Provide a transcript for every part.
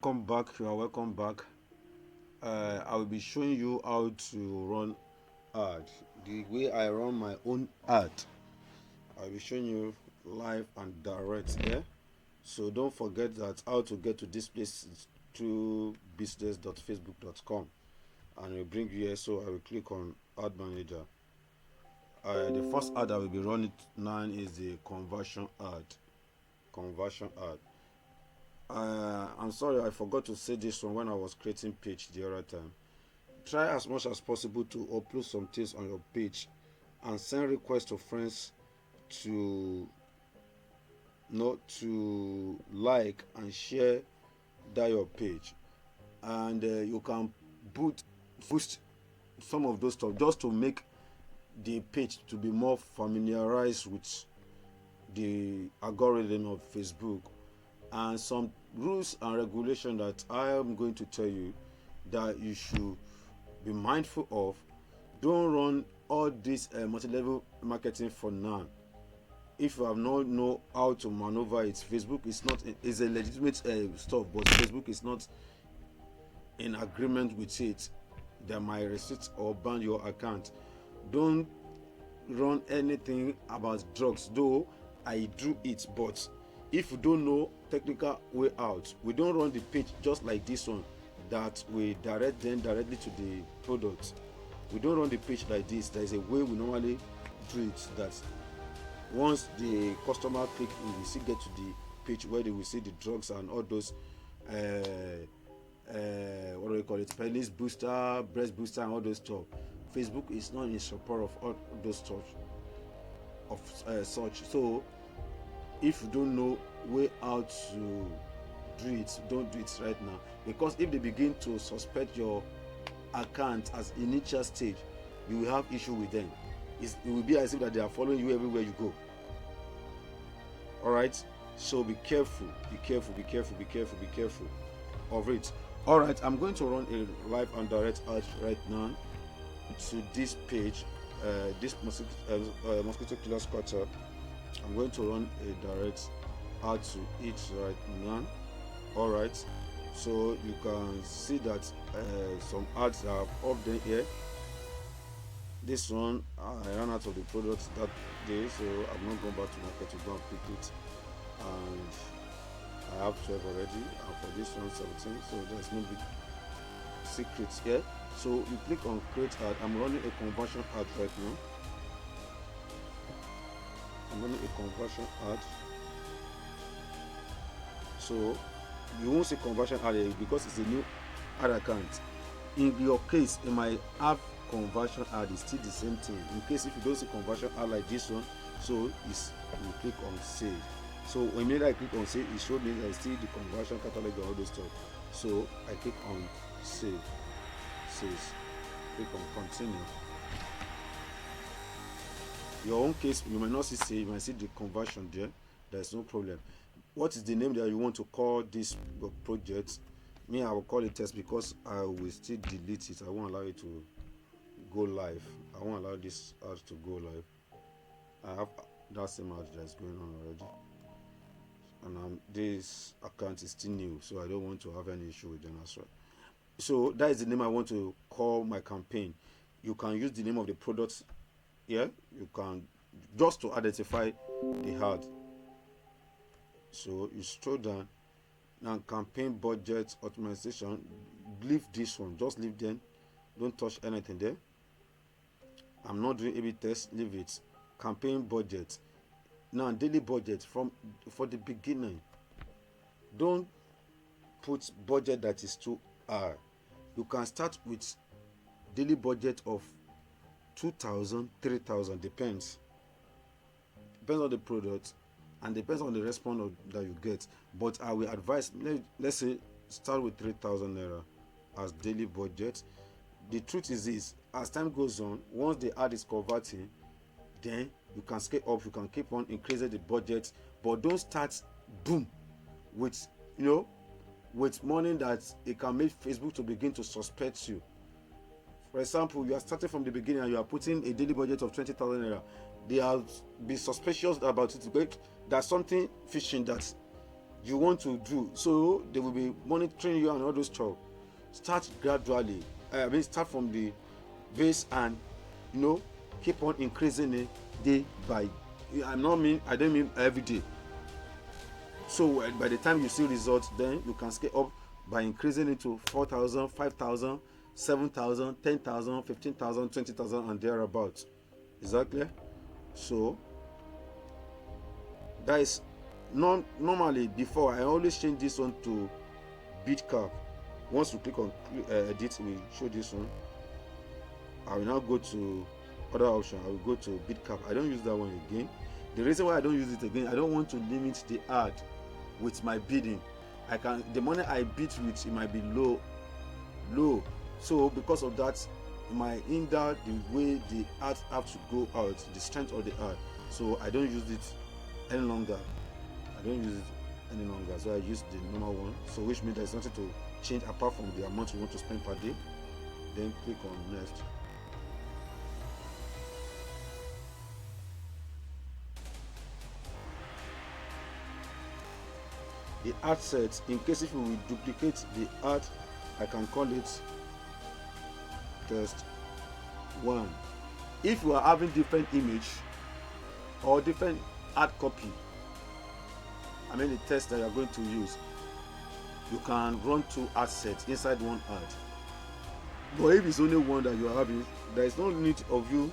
Welcome back. You are welcome back. I will be showing you how to run ad. The way I run my own ad. I'll be showing you live and direct here. So don't forget that how to get to this place is through business.facebook.com, and it will bring you here. So I will click on ad manager. The first ad I will be running now is the conversion ad. Conversion ad. I'm sorry, I forgot to say this one when I was creating page the other time. Try as much as possible to upload some things on your page and send requests to friends to not to like and share that your page, and you can boost some of those stuff just to make the page to be more familiarized with the algorithm of Facebook, and some rules and regulation that I am going to tell you that you should be mindful of. Don't run all this multi-level marketing for now. If you have not know how to maneuver it, Facebook is not is a legitimate stuff, but Facebook is not in agreement with it. They might restrict or ban your account. Don't run anything about drugs, though I do it, but if you don't know technical way out, we don't run the page just like this one that we direct them directly to the product. We don't run the page like this. There is a way we normally do it, that once the customer click, we will still get to the page where they will see the drugs and all those what do we call it, penis booster, breast booster, and all those stuff. Facebook is not in support of all those stuff of such. So if you don't know way how to do it, don't do it right now, because if they begin to suspect your account as initial stage, you will have issue with them. It will be as if that they are following you everywhere you go. All right, so be careful, be careful, be careful, be careful, be careful of it. All right, I'm going to run a live and direct ad right now to this page, this mosquito killer squatter. I'm going to run a direct ad to it right now. All right, so you can see that some ads are up there here. This one, I ran out of the products that day, so I'm not going back to market to go and pick it, and I have 12 already, and for this one 17, so there's no big secrets here. So you click on create ad. I'm running a conversion ad right now. I'm running a conversion ad. So you won't see conversion ad here because it's a new ad account. In your case, it might have conversion ad, is still the same thing. In case if you don't see conversion ad like this one, so it's you click on save. So when I click on save, it showed me that I see the conversion catalog and all those stuff. So I click on save. Says click on continue. Your own case, you might not see save, you might see the conversion there. There's no problem. What is the name that you want to call this project? Me, I will call it test because I will still delete it. I won't allow it to go live. I won't allow this ad to go live. I have that same ad that's going on already, and this account is still new, so I don't want to have any issue with them as well. So that is the name I want to call my campaign. You can use the name of the product here. You can just to identify the ad. So you scroll down now, campaign budget optimization. Leave this one, just leave them, don't touch anything there. I'm not doing A/B test, leave it. Campaign budget. Now daily budget for the beginning. Don't put budget that is too high. You can start with daily budget of 2,000, 3,000, depends on the product and depends on the response that you get. But I will advise, let's say start with 3,000 naira as daily budget. The truth is this: as time goes on, once the ad is converting, then you can scale up, you can keep on increasing the budget, but don't start boom with with money that it can make Facebook to begin to suspect you. For example, you are starting from the beginning and you are putting a daily budget of 20,000 naira. They will be suspicious about it. There's something fishing that you want to do. So they will be monitoring you and all those stuff. Start gradually. Start from the base and keep on increasing it day by. I don't mean every day. So by the time you see results, then you can scale up by increasing it to 4,000, 5,000, 7,000, 10,000, 15,000, 20,000, and thereabouts. Is that clear? So that is normally. Before, I always change this one to BitCap. Once you click on edit, we show this one. I will now go to other option. I will go to BitCap. I don't use that one again. The reason why I don't use it again, I don't want to limit the ad with my bidding. The money I bid with, it might be low. So because of that, it might hinder the way the ads have to go out, the strength of the ad. So I don't use it any longer. So I use the normal one. So which means there's nothing to change apart from the amount you want to spend per day. Then click on next. The ad set, in case if we will duplicate the ad, I can call it test 1. If you are having different image or different ad copy, the test that you are going to use, you can run 2 ad sets inside one ad. But if it's only one that you are having, there is no need of you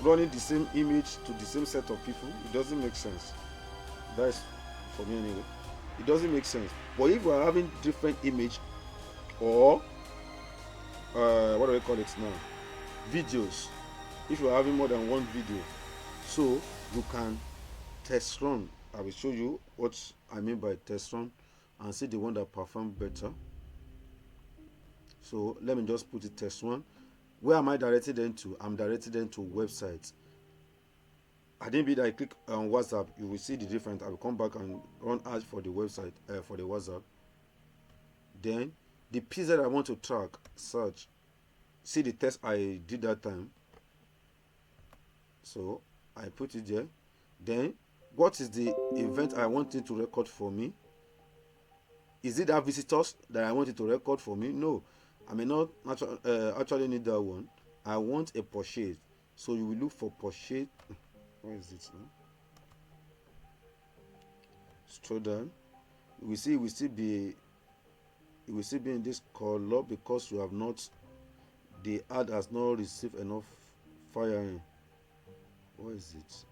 running the same image to the same set of people. It doesn't make sense. That's for me anyway. It doesn't make sense. But if you are having different image or what do we call it now? Videos. If you are having more than one video, so you can test run. I will show you what I mean by test run and see the one that perform better. So let me just put it test 1. Where am I directed them to? I'm directed them to websites. I didn't be that I click on WhatsApp, you will see the difference. I will come back and run ads for the website, for the WhatsApp. Then the piece that I want to track, search. See the test I did that time. So I put it there. Then what is the event I want it to record for me? Is it that visitors that I want it to record for me? No, I may not actually need that one. I want a purchase. So you will look for purchase. Where is it now? Scroll down. It will still be in this color because you have not, the ad has not received enough firing. Where is it?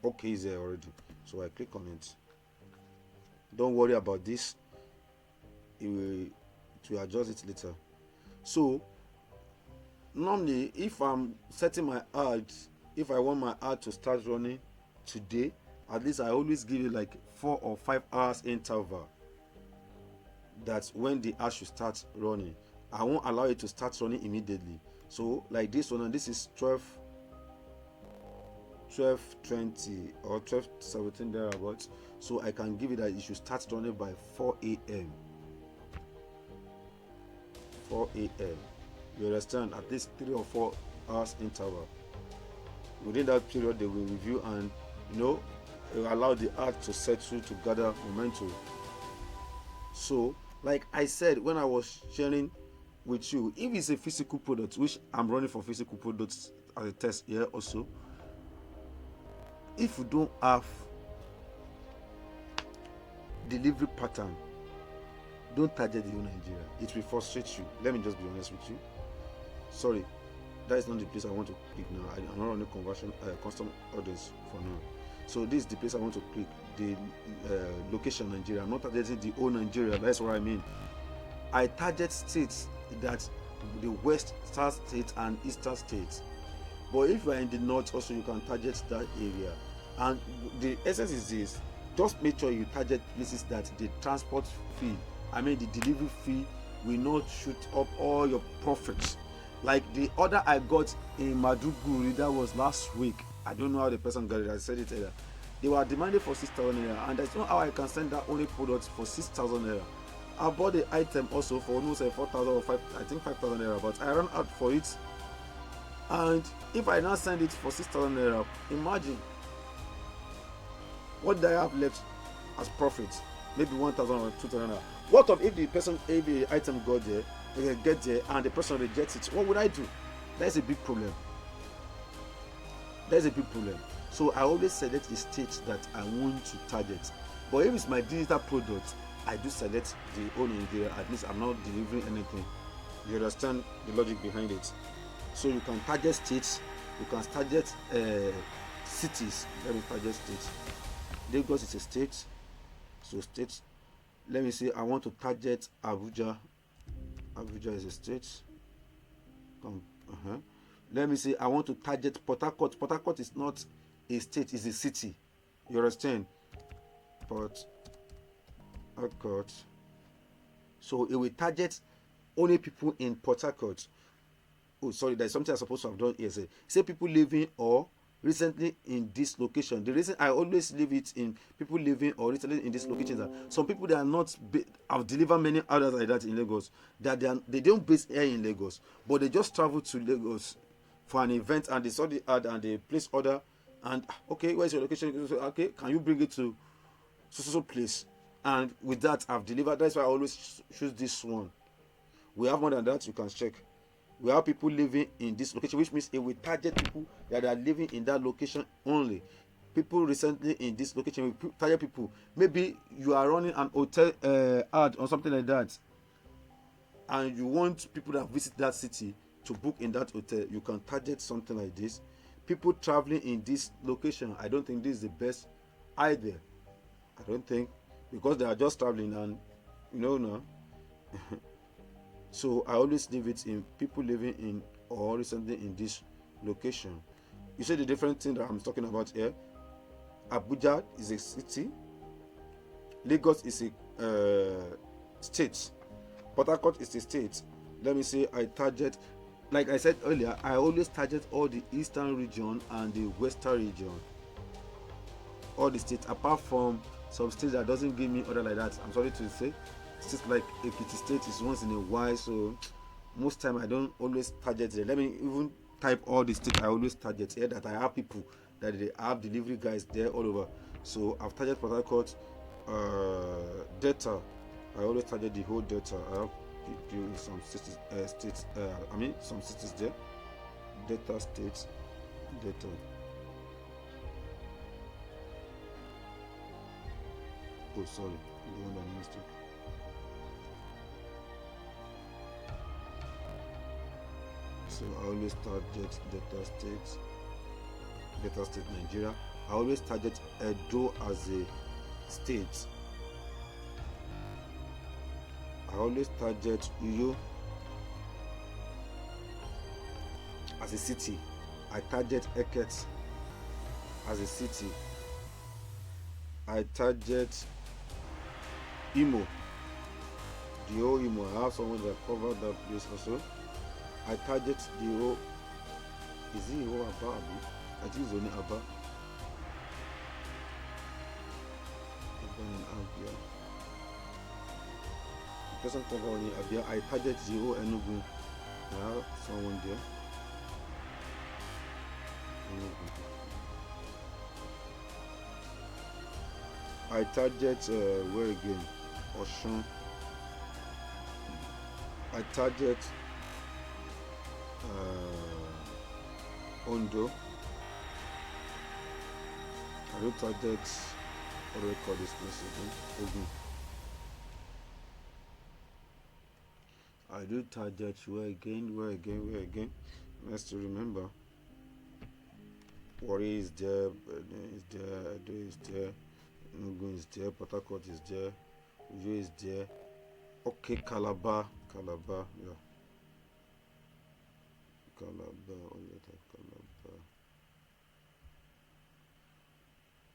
Okay, it's there already. So I click on it. Don't worry about this. It will adjust it later. So normally, if I'm setting my ad, if I want my ad to start running today, at least I always give it like 4 or 5 hours interval. That's when the ad should start running. I won't allow it to start running immediately. So like this one, and this is 12:20 or 12:17 thereabouts. So I can give it that it should start running by 4 a.m. 4 a.m. You understand? At least 3 or 4 hours interval. Within that period, they will review and allow the ad to settle to gather momentum. So, like I said when I was sharing with you, if it's a physical product, which I'm running for physical products as a test here also, if you don't have delivery pattern, don't target the whole Nigeria. It will frustrate you. Let me just be honest with you. Sorry, that is not the place I want to click now. I'm not running conversion custom audience for now. So this is the place I want to click, the location Nigeria. I'm not targeting the whole Nigeria. That's what I mean. I target states that the west states and eastern states. But if you are in the north also, you can target that area. And the essence is this: just make sure you target places that the transport fee, the delivery fee, will not shoot up all your profits. Like the order I got in Maduguri, that was last week. I don't know how the person got it. I said it earlier. They were demanding for 6,000 naira, and there's no how I can send that only product for 6,000 naira. I bought the item also for almost 4,000 or 5,000 naira, but I ran out for it. And if I now send it for 6,000 naira, imagine What do I have left as profit? Maybe 1,000 or 2,000. What of if the item got there, they get there, and the person rejects it? What would I do? That's a big problem. That's a big problem. So I always select the state that I want to target. But if it's my digital product, I do select the whole Nigeria. At least I'm not delivering anything. You understand the logic behind it? So you can target states, you can target cities. Let me target states. Lagos is a state, so states. Let me say I want to target Abuja. Abuja is a state. Let me say I want to target Port Harcourt. Port Harcourt is not a state, it's a city. You understand? Port Harcourt. So it will target only people in Port Harcourt. Oh, sorry, there's something I'm supposed to have done here. Say people living or recently in this location. The reason I always leave it in people living or recently in this location is that some people that are not have delivered many others like that in Lagos, that they don't base here in Lagos, but they just travel to Lagos for an event and they saw the ad and they place order and okay, where's your location? Okay, can you bring it to so place? And with that I've delivered. That's why I always choose this one. We have more than that, you can check. We have people living in this location, which means it will target people that are living in that location only. People recently in this location will target people. Maybe you are running an hotel ad or something like that, and you want people that visit that city to book in that hotel. You can target something like this. People traveling in this location. I don't think this is the best either. I don't think, because they are just traveling and no. So I always leave it in people living in or recently in this location. You see the different thing that I'm talking about here. Abuja is a city. Lagos is a state. Port Harcourt is a state. Let me say I target, like I said earlier, I always target all the eastern region and the western region. All the states, apart from some states that doesn't give me order like that. I'm sorry to say. States like Ekiti State is once in a while, so most time I don't always target there. Let me even type all the states I always target here, that I have people that they have delivery guys there all over. So I've targeted Port Harcourt, Delta. I always target the whole Delta. I have some cities, some cities there. Delta states, Delta. Oh, sorry, the one that I missed it. So I always target Delta State, Nigeria. I always target Edo as a state. I always target Uyo as a city. I target Eket as a city. I target Imo, the whole Imo. I have someone that covered that place also. I target the whole. Is it whole Aba? I think it's only Aba. Aba and Abia. It doesn't cover only Abia. I target the whole Enugu. I have someone there. Enugu. I target where again? Osun. I target Ondo. I don't target, what do we call this place again? Ogun. I do target where again? Nice to remember. Warri is there, Benin is there, Edo is there, Enugu is there, Port Harcourt is there, Uyo is there. Okay, Calabar, yeah. Calabar.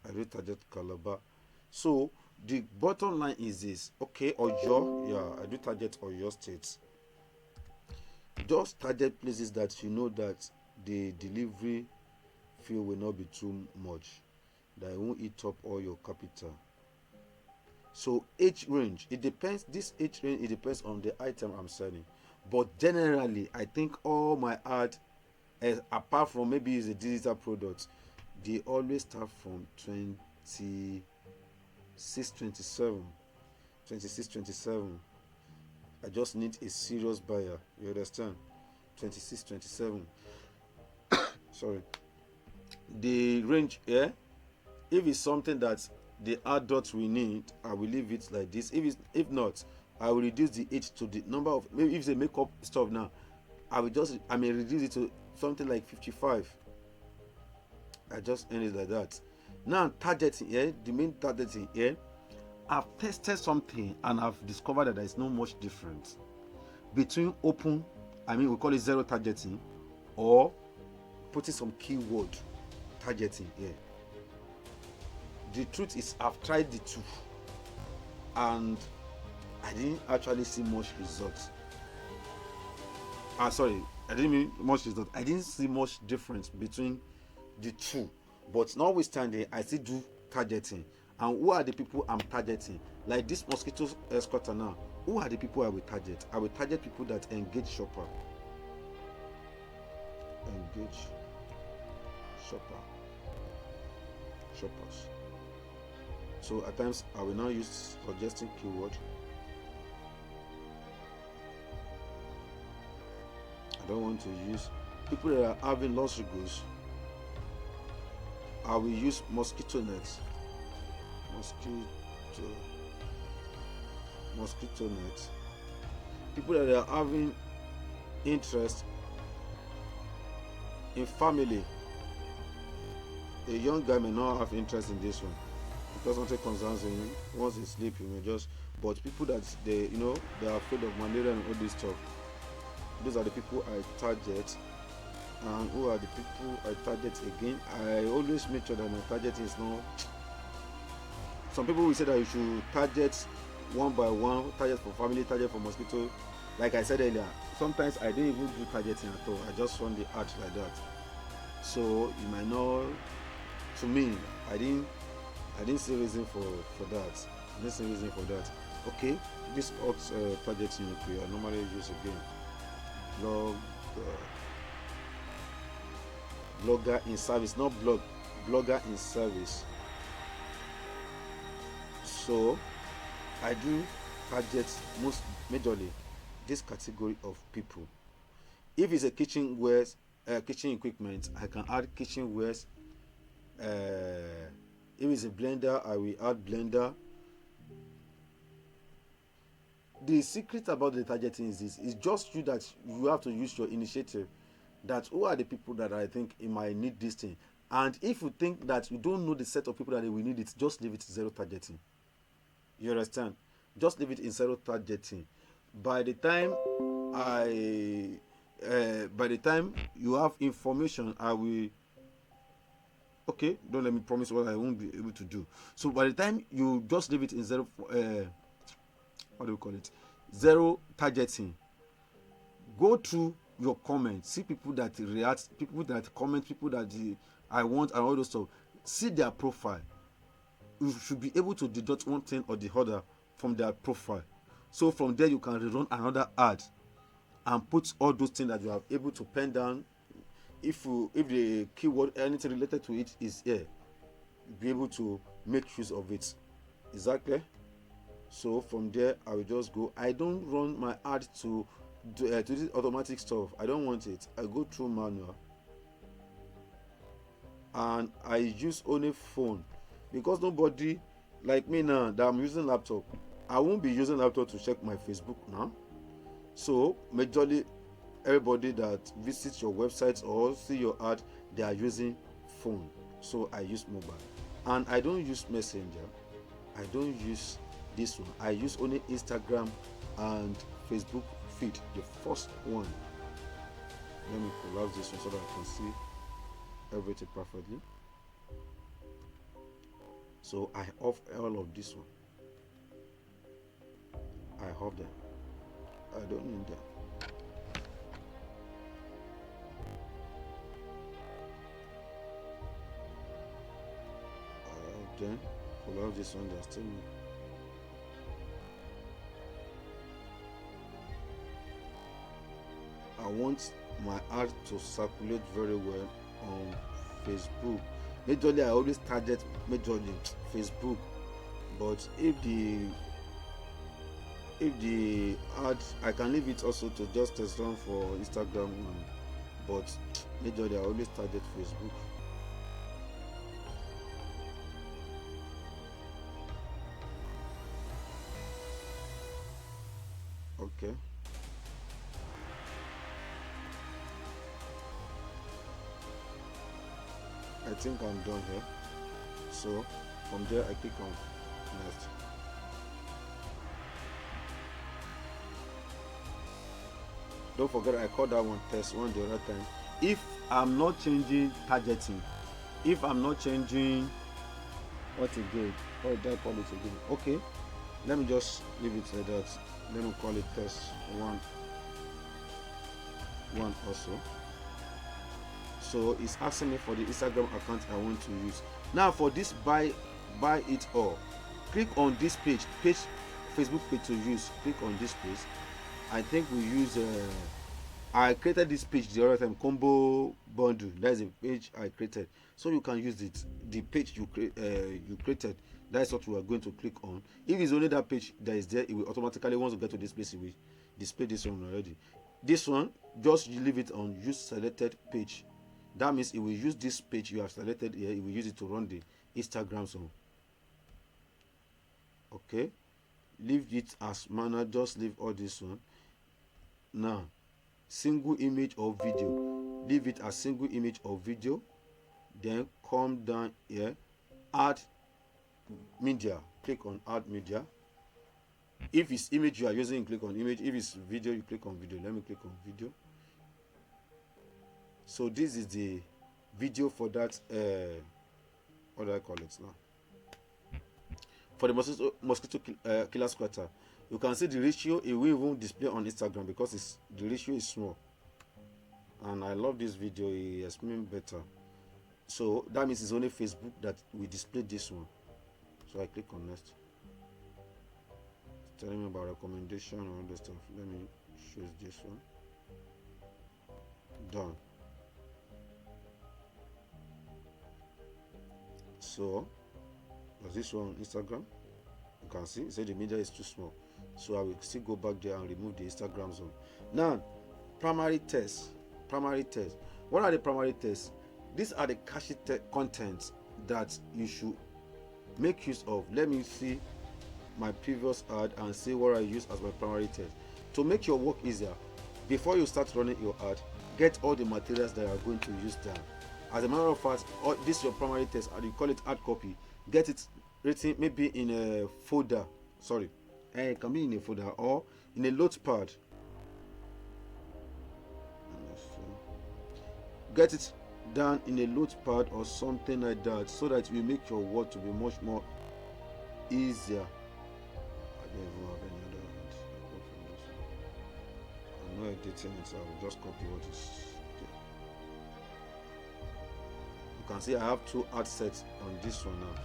I do target Calabar. So the bottom line is this. Okay, Oyo, yeah, I do target Oyo State. Just target places that you know that the delivery fee will not be too much, that it won't eat up all your capital. So age range, it depends. This age range, it depends on the item I'm selling. But generally, I think all my ad, apart from maybe it's a digital product, they always start from 2627. 2627. I just need a serious buyer. You understand? 2627. Sorry. The range here, if it's something that the adult we need, I will leave it like this. If not, I will reduce the age to the number of, maybe if it's a makeup stuff now, I may reduce it to something like 55. I just end it like that. Now targeting here, the main targeting here, I've tested something and I've discovered that there is no much difference between open, we call it zero targeting, or putting some keyword targeting here. The truth is, I've tried the two and I didn't actually see much results. Sorry, I didn't mean much result. I didn't see much difference between the two. But notwithstanding, I still do targeting. And who are the people I'm targeting? Like this mosquito escorter now. Who are the people I will target? I will target people that engage shopper. Engage shopper. Shoppers. So at times I will now use suggesting keyword. I don't want to use people that are having luxury goods. I will use mosquito nets. Mosquito net. People that are having interest in family. A young guy may not have interest in this one because something concerns him. Once he sleeps, he may just. But people that they are afraid of malaria and all this stuff. Those are the people I target. And who are the people I target again? I always make sure that my target is not. Some people will say that you should target one by one, target for family, target for mosquito. Like I said earlier, sometimes I don't even do targeting at all. I just run the ad like that. So you might know. To me, I didn't see reason for that. I didn't see reason for that. Okay, this targeting I normally use again. Blogger in service, not blogger in service. So I do target most majorly this category of people. If it's a kitchen equipment, I can add kitchen wares. If it's a blender, I will add blender. The secret about the targeting is this: it's just you that you have to use your initiative. That who are the people that I think it might need this thing, and if you think that you don't know the set of people that they will need it, just leave it zero targeting. You understand? Just leave it in zero targeting. By the time you have information, I will. Okay, don't let me promise what I won't be able to do. So by the time you just leave it in zero, what do you call it? Zero targeting. Go through your comments, see people that react, people that comment, people that I want, and all those stuff. See their profile. You should be able to deduct one thing or the other from their profile. So from there you can rerun another ad and put all those things that you are able to pen down. If the keyword, anything related to it is here, you'll be able to make use of it. Exactly. So from there I will just go. I don't run my ad to this automatic stuff. I don't want it. I go through manual, and I use only phone, because nobody like me now that I'm using laptop. I won't be using laptop to check my Facebook now. So majorly everybody that visits your website or see your ad, they are using phone. So I use mobile, and I don't use Messenger. I don't use this one. I use only Instagram and Facebook feed, the first one. Let me collapse this one so that I can see everything perfectly. So I off all of this one. I off them. I don't need them. Then collapse this one. That's still I want my ad to circulate very well on Facebook. Majorly I always target majorly Facebook, but if the ad, I can leave it also to just test run for Instagram one, but majorly I always target Facebook. Okay, I think I'm done here. So from there I click on next. Don't forget I call that one test one the other time. If I'm not changing targeting, if I'm not changing what again, what did I call it again? Okay, let me just leave it like that. Let me call it test one also. So it's asking me for the Instagram account I want to use. Now for this buy it all, click on this page Facebook page to use. Click on this page. I think we use I created this page the other time, combo bundle. That's a page I created, so you can use it. The page you created, that's what we are going to click on. If it's only that page that is there, it will automatically, once you get to this place, it will display this one already. This one, just leave it on use selected page. That means it will use this page you have selected here, it will use it to run the Instagram zone. Okay, leave it as manner, just leave all this one. Now single image or video, leave it as single image or video. Then come down here, add media, click on add media. If it's image you are using, click on image. If it's video, you click on video. Let me click on video. So this is the video for that what do I call it now, for the mosquito killer squatter. You can see the ratio, it will even display on Instagram because the ratio is small. And I love this video, it explains better. So that means it's only Facebook that will display this one. So I click on next. It's telling me about recommendation and all this stuff. Let me choose this one. Done. So this one on Instagram, you can see it said the media is too small, so I will still go back there and remove the Instagram zone. Now primary tests. What are the primary tests? These are the cache contents that you should make use of. Let me see my previous ad and see what I use as my primary test. To make your work easier, before you start running your ad, get all the materials that you are going to use down. As a matter of fact, this is your primary test and you call it ad copy. Get it written maybe in a folder. Sorry, it can be in a folder or in a notepad. Get it down in a notepad or something like that, so that it will make your work to be much more easier. I don't even have any other hand. I'm not editing it, so I will just copy what is there. You can see I have two ad sets on this one now.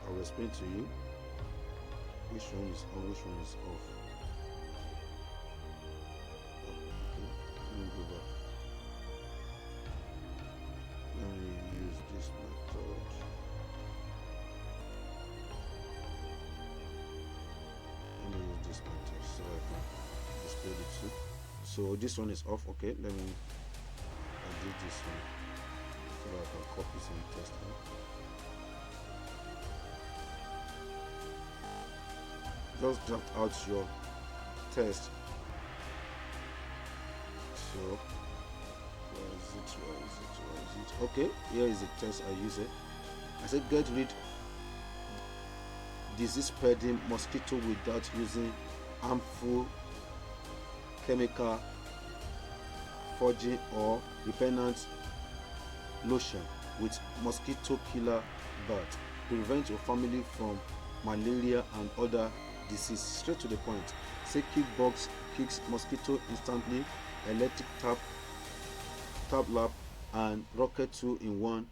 I will explain to you which one is on, which one is off. Okay, let me go back. Let me use this method. Let me use this method so I can display the two. So this one is off. Okay, let me edit this one so that I can copy some text. Just draft out your test. So where is it? Okay, here is the test I use it. I said get rid disease spreading mosquito without using harmful chemical, foraging or repellent lotion with mosquito killer bat. Prevent your family from malaria and other disease. Straight to the point. Say kick bugs, kicks mosquito instantly, electric tap lap and rocket 2-in-1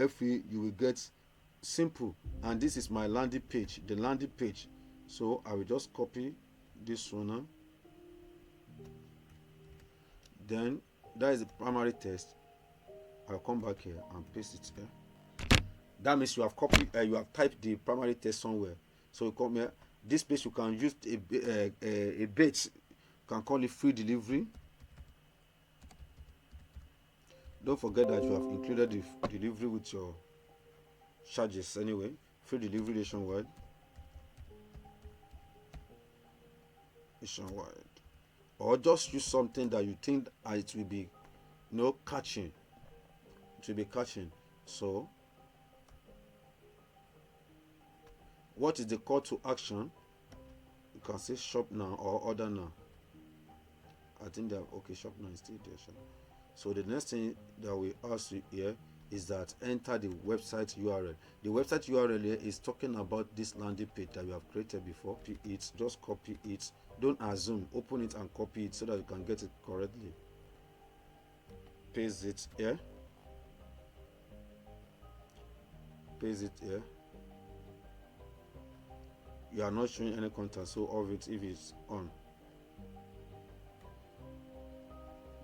FE. You will get simple. And this is my landing page, the landing page. So I will just copy this one now. Then that is the primary test. I'll come back here and paste it here. That means you have copied, you have typed the primary text somewhere. So you come here. This place you can use a bait. You can call it free delivery. Don't forget that you have included the delivery with your charges anyway. Free delivery nationwide. Or just use something that you think it will be, catching. It will be catching. So, what is the call to action? You can say shop now or order now. I think that okay, shop now is still there. So the next thing that we ask you here is that enter the website URL. The website URL here is talking about this landing page that you have created before. Just copy it. Don't assume. Open it and copy it so that you can get it correctly. Paste it here. Paste it here. You are not showing any content, so off it if it's on.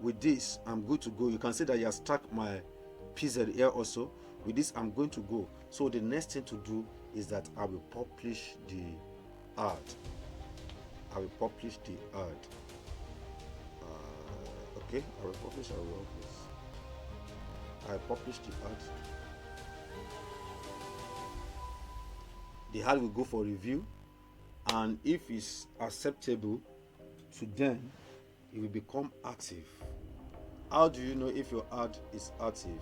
With this, I'm good to go. You can see that you have stuck my PZ here also. With this, I'm going to go. So the next thing to do is that I will publish the ad. I will publish the ad. Okay, I will publish. I publish the ad. The ad will go for review, and if it's acceptable to them, it will become active. How do you know if your ad is active?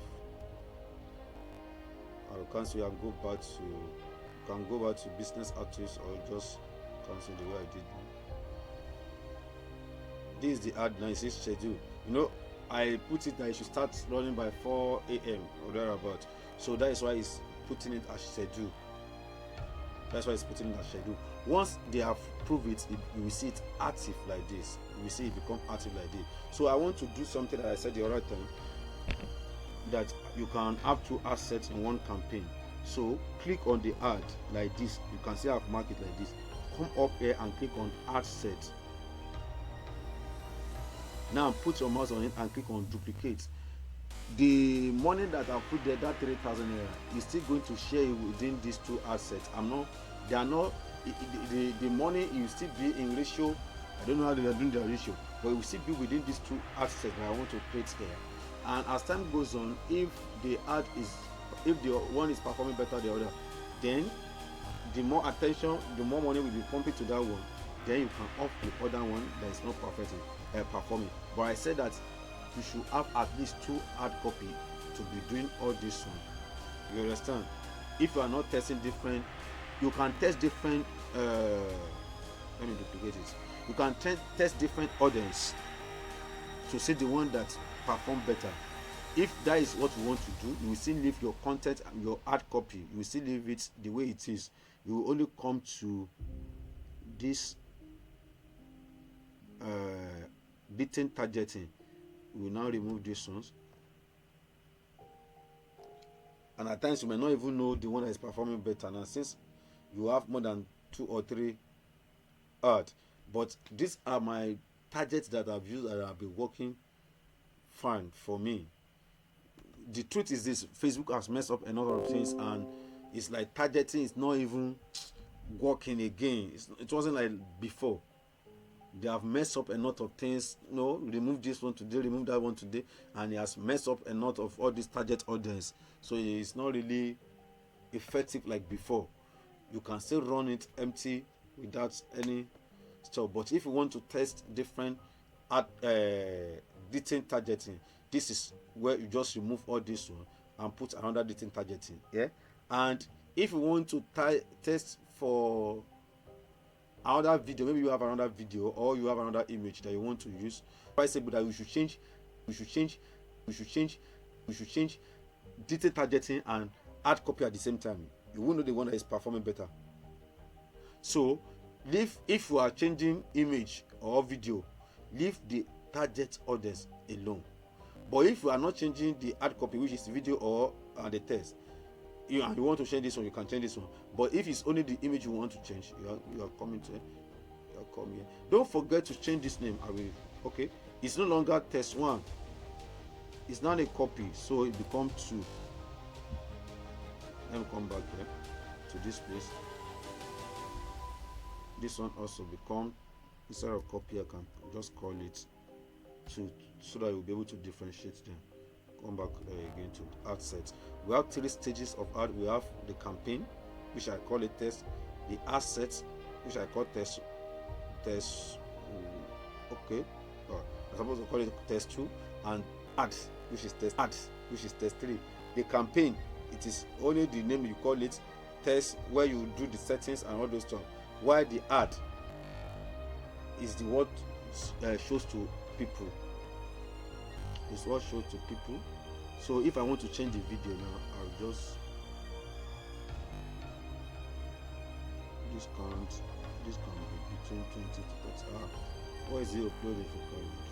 I will cancel and go back to, you can go back to business artist or just cancel the way I did. This is the ad now. It says schedule. I put it that it should start running by 4 a.m. or thereabout. So that is why it's putting it as schedule. That's why it's putting it as schedule. Once they have proved it, you will see it active like this. You will see it become active like this. So I want to do something that I said the other time, that you can have 2 assets in one campaign. So click on the ad like this. You can see I've marked it like this. Come up here and click on ad set. Now put your mouse on it and click on duplicate. The money that I put there, that 3,000 naira, is still going to share it within these 2 assets. They are not. The money will still be in ratio. I don't know how they are doing their ratio, but it will still be within these 2 assets that I want to create here. And as time goes on, if the one is performing better than the other, then the more attention, the more money will be pumped to that one. Then you can off the other one that is not performing. But I said that you should have at least 2 ad copy to be doing all this one. You understand? If you are not testing different, you can test different. Let me duplicate it. You can test different audience to see the one that perform better. If that is what you want to do, you will still leave your content and your ad copy. You will still leave it the way it is. You will only come to this beaten targeting. We will now remove these ones. And at times you may not even know the one that is performing better. Now, since you have more than 2 or 3 ads, but these are my targets that I've used that have been working fine for me. The truth is this: Facebook has messed up a lot of things, and it's like targeting is not even working again. It wasn't like before. They have messed up a lot of things. Remove this one today, remove that one today, and it has messed up a lot of all this target audience. So it's not really effective like before. You can still run it empty without any stuff. But if you want to test different detailed targeting, this is where you just remove all this one and put another detailed targeting. Yeah. And if you want to test for another video, maybe you have another video or you have another image that you want to use, I say that we should change detailed targeting and ad copy at the same time. You won't know the one that is performing better. So if you are changing image or video, leave the target audience alone. But if you are not changing the ad copy, which is video or the text, you want to change this one, you can change this one. But if it's only the image you want to change, you are coming to come here. Don't forget to change this name. Okay, it's no longer test 1. it's not a copy, so it becomes 2. Let me come back here to this place. This one also become, instead of copy I can just call it 2, so that you'll be able to differentiate them. Come back again to ad set. We have 3 stages of ad. We have the campaign, which I call it test, the assets, which I call test, okay, I'm supposed to call it test 2, and ads, which is test 3. The campaign, it is only the name you call it test, where you do the settings and all those stuff, while the ad is the what shows to people. Is what shows to people. So if I want to change the video now, I'll just this can be between 20 to 30. What is it uploaded for college?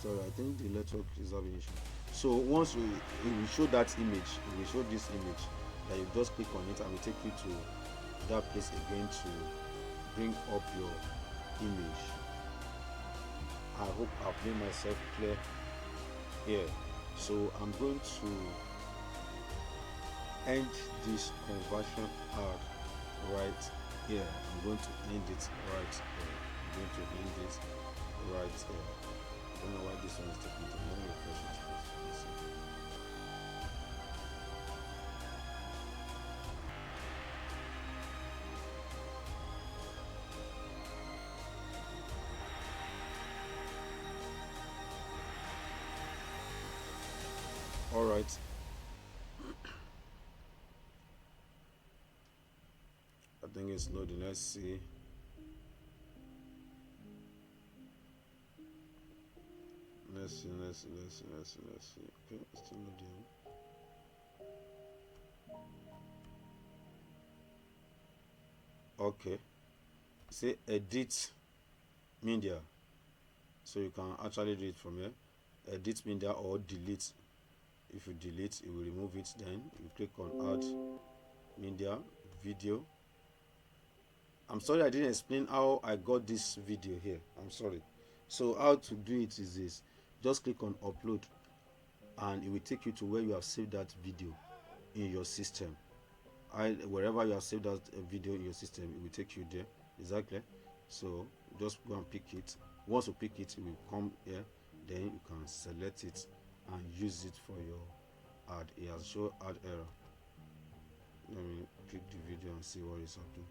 Sorry, I think the network is having issue. So once it will show that image, it will show this image, that you just click on it and will take you to that place again to bring up your image. I hope I've made myself clear here. So I'm going to end this conversion ad right here. I'm going to end it right here. I'm going to end it right here. I don't know why this one is taking time. Let me refresh it first. All right. I think it's loading. Let's see. Let's see. Okay, it's still loading. Okay. Say edit media. So you can actually do it from here. Edit media or delete. If you delete, it will remove it. Then you click on add media video. I'm sorry I didn't explain how I got this video here. I'm sorry. So how to do it is this. Just click on upload and it will take you to where you have saved that video in your system. Wherever you have saved that video in your system, it will take you there. Exactly. So just go and pick it. Once you pick it, it will come here. Then you can select it and use it for your ad. It has shown ad error. Let me pick the video and see what is happening.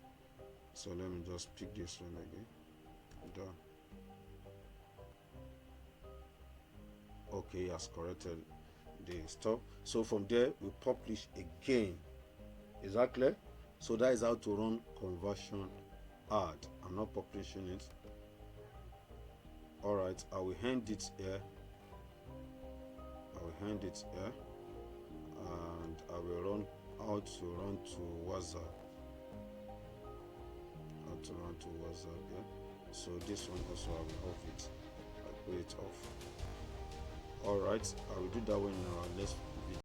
So let me just pick this one again. Done. Okay, has corrected the stuff. So from there we publish again. Is that clear? So that is how to run conversion ad. I'm not publishing it. All right, I will end it here. And I will run how to run to WhatsApp. Yeah. So this one also I will off it. I put it off. All right, I will do that one in our next